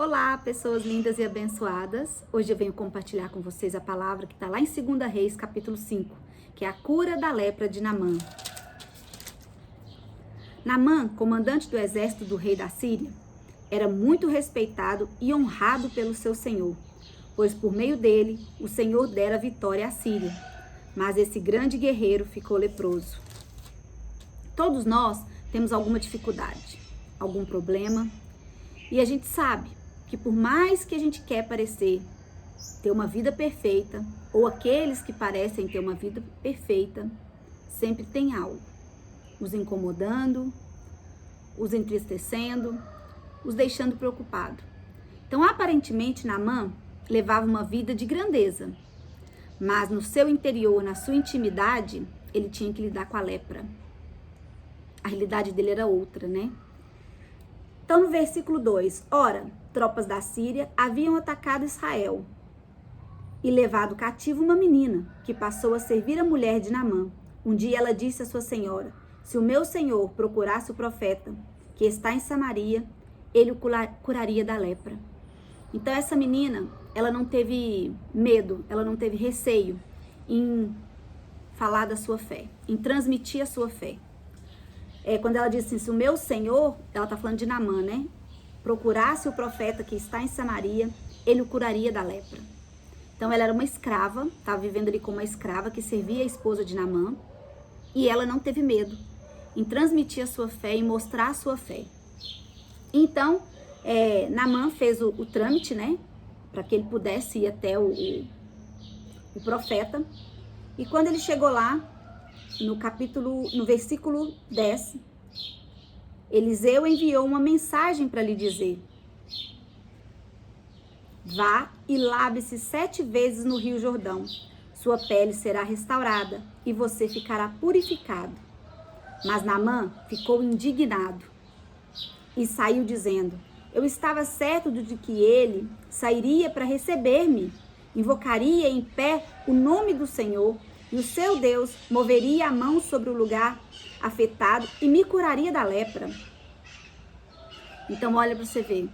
Olá, pessoas lindas e abençoadas. Hoje eu venho compartilhar com vocês a palavra que está lá em 2 Reis, capítulo 5, que é a cura da lepra de Naamã. Naamã, comandante do exército do rei da Síria, era muito respeitado e honrado pelo seu senhor, pois por meio dele o Senhor dera vitória à Síria. Mas esse grande guerreiro ficou leproso. Todos nós temos alguma dificuldade, algum problema, e a gente sabe que por mais que a gente quer parecer ter uma vida perfeita, ou aqueles que parecem ter uma vida perfeita, sempre tem algo os incomodando, os entristecendo, os deixando preocupados. Então, aparentemente, Naamã levava uma vida de grandeza, mas no seu interior, na sua intimidade, ele tinha que lidar com a lepra. A realidade dele era outra, né? Então, no versículo 2, ora, tropas da Síria haviam atacado Israel e levado cativo uma menina, que passou a servir a mulher de Naamã. Um dia ela disse à sua senhora: se o meu senhor procurasse o profeta que está em Samaria, ele o curaria da lepra. Então essa menina, ela não teve medo, ela não teve receio em falar da sua fé, em transmitir a sua fé. Quando ela disse assim, se o meu senhor, ela está falando de Naamã, né? Procurasse o profeta que está em Samaria, ele o curaria da lepra. Então ela era uma escrava, estava vivendo ali como uma escrava que servia a esposa de Naamã, e ela não teve medo em transmitir a sua fé e mostrar a sua fé. Então, Naamã fez o trâmite, né? Para que ele pudesse ir até o profeta. E quando ele chegou lá, no versículo 10, Eliseu enviou uma mensagem para lhe dizer: vá e lave-se 7 vezes no rio Jordão. Sua pele será restaurada e você ficará purificado. Mas Naamã ficou indignado e saiu dizendo: eu estava certo de que ele sairia para receber-me, invocaria em pé o nome do Senhor, e o seu Deus moveria a mão sobre o lugar afetado e me curaria da lepra. Então olha para você ver.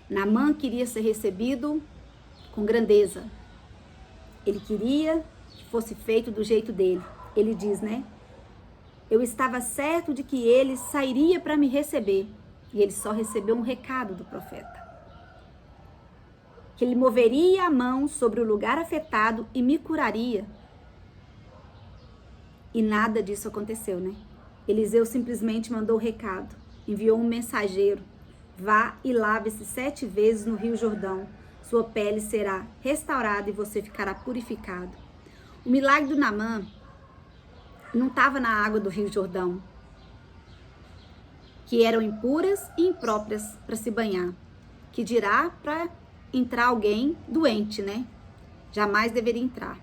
Naamã queria ser recebido com grandeza. Ele queria que fosse feito do jeito dele. Ele diz, né? Eu estava certo de que ele sairia para me receber. E ele só recebeu um recado do profeta. Que ele moveria a mão sobre o lugar afetado e me curaria. E nada disso aconteceu, né? Eliseu simplesmente mandou o recado. Enviou um mensageiro. Vá e lave-se 7 vezes no rio Jordão. Sua pele será restaurada e você ficará purificado. O milagre do Naamã não estava na água do rio Jordão, que eram impuras e impróprias para se banhar. Que dirá para entrar alguém doente, né? Jamais deveria entrar.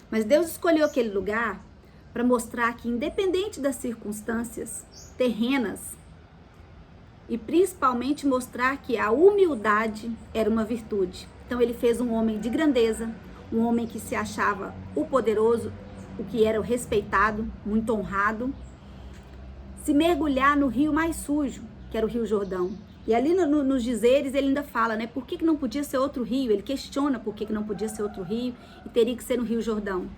Mas Deus escolheu aquele lugar para mostrar que, independente das circunstâncias terrenas, e principalmente mostrar que a humildade era uma virtude. Então ele fez um homem de grandeza, um homem que se achava o poderoso, o que era o respeitado, muito honrado, se mergulhar no rio mais sujo, que era o rio Jordão. E ali nos dizeres ele ainda fala, né, por que não podia ser outro rio? Ele questiona por que não podia ser outro rio e teria que ser no rio Jordão.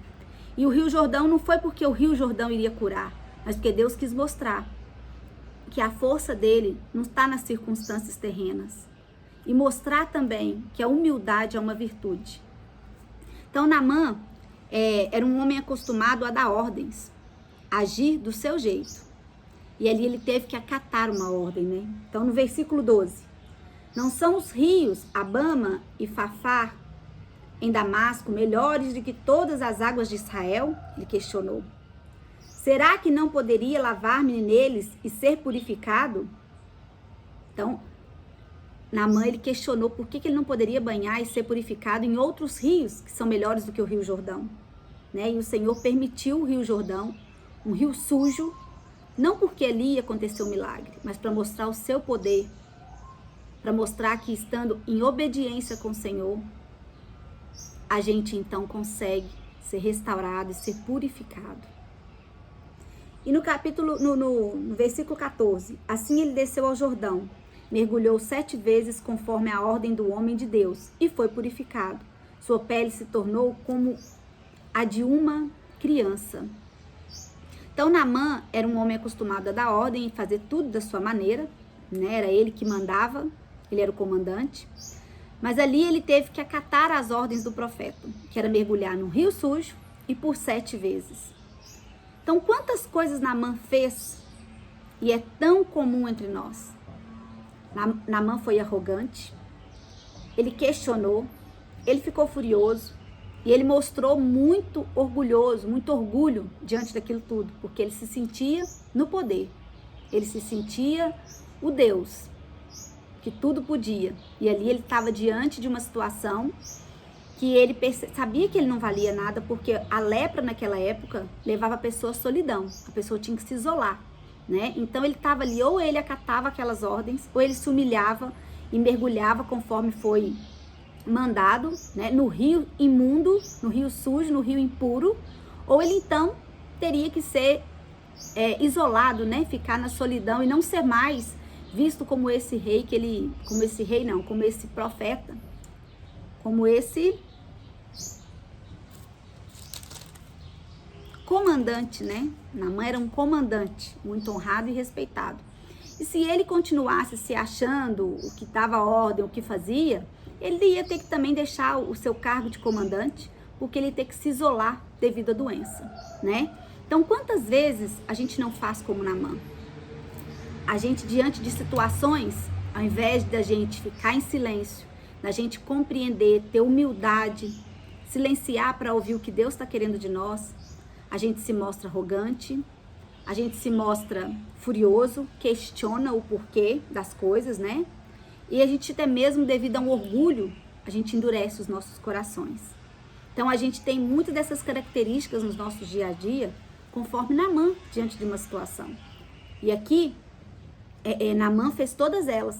E o rio Jordão não foi porque o rio Jordão iria curar, mas porque Deus quis mostrar que a força dele não está nas circunstâncias terrenas. E mostrar também que a humildade é uma virtude. Então, Naamã era um homem acostumado a dar ordens, a agir do seu jeito. E ali ele teve que acatar uma ordem, né? Então, no versículo 12. Não são os rios Abama e Fafá em Damasco melhores do que todas as águas de Israel? Ele questionou. Será que não poderia lavar-me neles e ser purificado? Então, Naamã, ele questionou por que ele não poderia banhar e ser purificado em outros rios que são melhores do que o rio Jordão, né? E o Senhor permitiu o rio Jordão, um rio sujo, não porque ali aconteceu um milagre, mas para mostrar o seu poder, para mostrar que estando em obediência com o Senhor, a gente então consegue ser restaurado e ser purificado. E no versículo 14, assim ele desceu ao Jordão mergulhou 7 vezes conforme a ordem do homem de Deus e foi purificado. Sua pele se tornou como a de uma criança. Então, Naamã era um homem acostumado a dar ordem e fazer tudo da sua maneira, né? Era ele que mandava, ele era o comandante. Mas ali ele teve que acatar as ordens do profeta, que era mergulhar no rio sujo e por 7 vezes. Então, quantas coisas Naamã fez e é tão comum entre nós? Naamã foi arrogante, ele questionou, ele ficou furioso e ele mostrou muito orgulho diante daquilo tudo, porque ele se sentia no poder, ele se sentia o Deus que tudo podia, e ali ele estava diante de uma situação que ele sabia que ele não valia nada, porque a lepra naquela época levava a pessoa à solidão, a pessoa tinha que se isolar, né? Então ele estava ali, ou ele acatava aquelas ordens, ou ele se humilhava e mergulhava conforme foi mandado, né? No rio imundo, no rio sujo, no rio impuro, ou ele então teria que ser isolado, né? Ficar na solidão e não ser mais visto como esse rei como esse profeta, como esse comandante, né? Naamã era um comandante, muito honrado e respeitado. E se ele continuasse se achando o que dava ordem, o que fazia, ele ia ter que também deixar o seu cargo de comandante, porque ele ia ter que se isolar devido à doença, né? Então, quantas vezes a gente não faz como Naamã? A gente, diante de situações, ao invés da gente ficar em silêncio, da gente compreender, ter humildade, silenciar para ouvir o que Deus está querendo de nós, a gente se mostra arrogante, a gente se mostra furioso, questiona o porquê das coisas, né? E a gente até mesmo, devido a um orgulho, a gente endurece os nossos corações. Então a gente tem muitas dessas características nos nossos dia a dia, conforme Naamã diante de uma situação. E aqui, Naamã fez todas elas.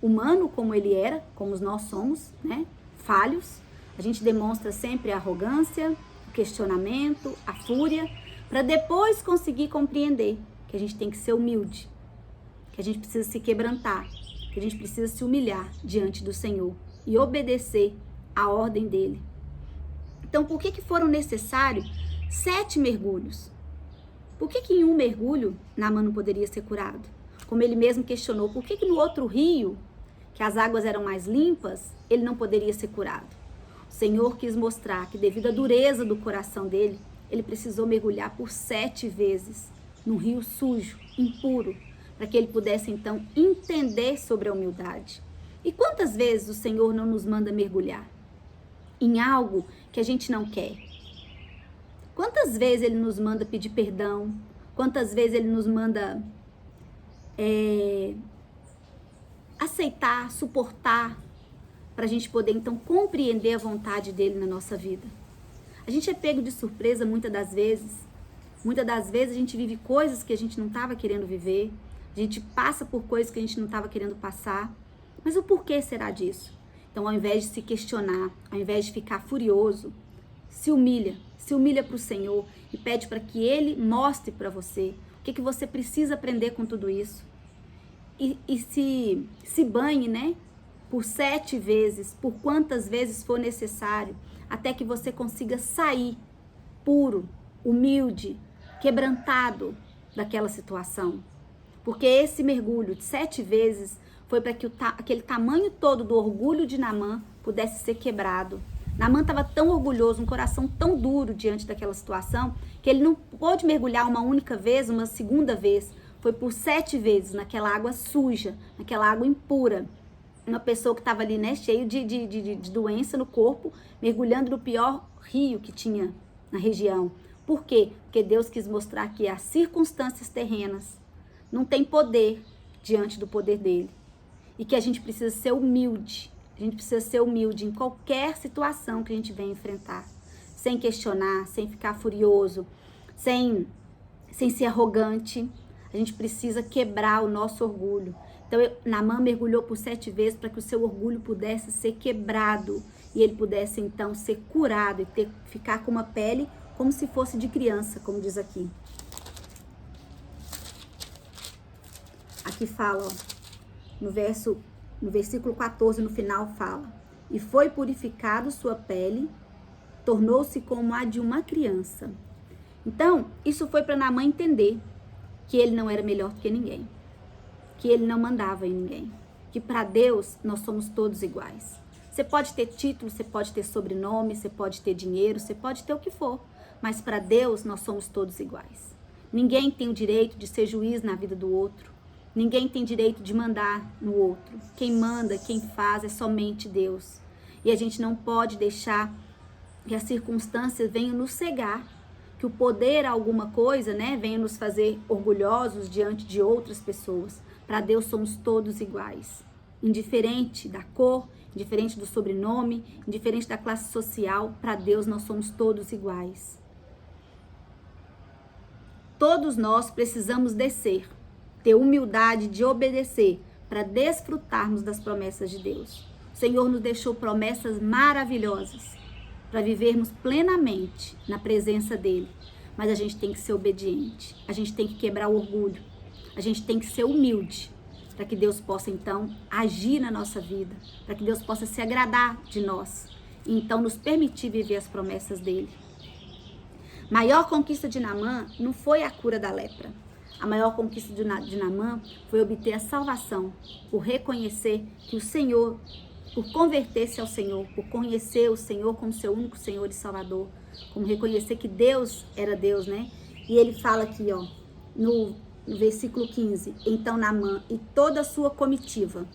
Humano como ele era, como nós somos, né? Falhos. A gente demonstra sempre a arrogância, o questionamento, a fúria, para depois conseguir compreender que a gente tem que ser humilde, que a gente precisa se quebrantar, que a gente precisa se humilhar diante do Senhor e obedecer a ordem dele. Então, por que foram necessários 7 mergulhos? Por que em um mergulho Naamã não poderia ser curado? Como ele mesmo questionou, por que no outro rio, que as águas eram mais limpas, ele não poderia ser curado? O Senhor quis mostrar que, devido à dureza do coração dele, ele precisou mergulhar por 7 vezes num rio sujo, impuro, para que ele pudesse então entender sobre a humildade. E quantas vezes o Senhor não nos manda mergulhar em algo que a gente não quer? Quantas vezes ele nos manda pedir perdão? Quantas vezes ele nos manda aceitar, suportar, para a gente poder então compreender a vontade dele na nossa vida? A gente é pego de surpresa muitas das vezes. Muitas das vezes a gente vive coisas que a gente não estava querendo viver. A gente passa por coisas que a gente não estava querendo passar. Mas o porquê será disso? Então, ao invés de se questionar, ao invés de ficar furioso, se humilha para o Senhor e pede para que Ele mostre para você o que você precisa aprender com tudo isso. E se banhe, né? Por 7 vezes, por quantas vezes for necessário, até que você consiga sair puro, humilde, quebrantado daquela situação. Porque esse mergulho de 7 vezes foi para que aquele tamanho todo do orgulho de Naamã pudesse ser quebrado. Naamã estava tão orgulhoso, um coração tão duro diante daquela situação, que ele não pôde mergulhar uma única vez, uma segunda vez. Foi por 7 vezes naquela água suja, naquela água impura. Uma pessoa que estava ali, né, cheio de doença no corpo, mergulhando no pior rio que tinha na região. Por quê? Porque Deus quis mostrar que as circunstâncias terrenas não têm poder diante do poder dele. E que a gente precisa ser humilde. A gente precisa ser humilde em qualquer situação que a gente venha enfrentar. Sem questionar, sem ficar furioso, sem ser arrogante. A gente precisa quebrar o nosso orgulho. Então, Naamã mergulhou por 7 vezes para que o seu orgulho pudesse ser quebrado. E ele pudesse, então, ser curado e ficar com uma pele como se fosse de criança, como diz aqui. Aqui fala, ó. no versículo 14, no final fala: e foi purificado sua pele, tornou-se como a de uma criança. Então, isso foi para Naamã entender que ele não era melhor do que ninguém, que ele não mandava em ninguém, que para Deus nós somos todos iguais. Você pode ter título, você pode ter sobrenome, você pode ter dinheiro, você pode ter o que for, mas para Deus nós somos todos iguais. Ninguém tem o direito de ser juiz na vida do outro. Ninguém tem direito de mandar no outro. Quem manda, quem faz é somente Deus. E a gente não pode deixar que as circunstâncias venham nos cegar, que o poder alguma coisa, né, venha nos fazer orgulhosos diante de outras pessoas. Para Deus somos todos iguais. Indiferente da cor, indiferente do sobrenome, indiferente da classe social, para Deus nós somos todos iguais. Todos nós precisamos descer, ter humildade de obedecer para desfrutarmos das promessas de Deus. O Senhor nos deixou promessas maravilhosas para vivermos plenamente na presença dEle. Mas a gente tem que ser obediente, a gente tem que quebrar o orgulho, a gente tem que ser humilde para que Deus possa então agir na nossa vida, para que Deus possa se agradar de nós e então nos permitir viver as promessas dEle. Maior conquista de Naamã não foi a cura da lepra. A maior conquista de Naamã foi obter a salvação, por reconhecer que o Senhor, por converter-se ao Senhor, por conhecer o Senhor como seu único Senhor e Salvador, como reconhecer que Deus era Deus, né? E ele fala aqui, ó, no versículo 15, então Naamã e toda a sua comitiva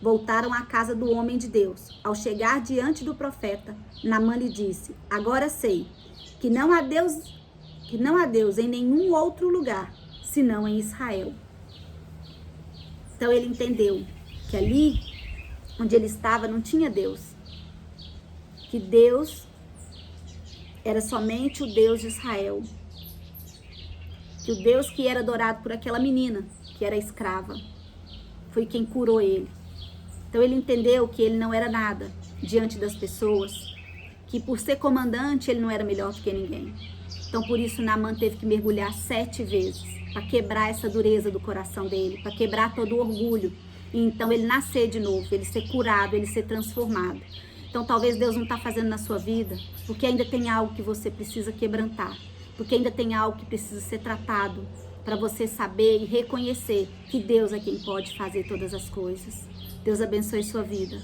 voltaram à casa do homem de Deus. Ao chegar diante do profeta, Naamã lhe disse: agora sei que não há Deus em nenhum outro lugar, senão em Israel. Então ele entendeu que ali onde ele estava não tinha Deus, que Deus era somente o Deus de Israel, que o Deus que era adorado por aquela menina, que era escrava, foi quem curou ele. Então ele entendeu que ele não era nada diante das pessoas, que por ser comandante ele não era melhor do que ninguém. Então por isso Naamã teve que mergulhar 7 vezes, para quebrar essa dureza do coração dele, para quebrar todo o orgulho, e então ele nascer de novo, ele ser curado, ele ser transformado. Então talvez Deus não está fazendo na sua vida, porque ainda tem algo que você precisa quebrantar, porque ainda tem algo que precisa ser tratado, para você saber e reconhecer que Deus é quem pode fazer todas as coisas. Deus abençoe sua vida.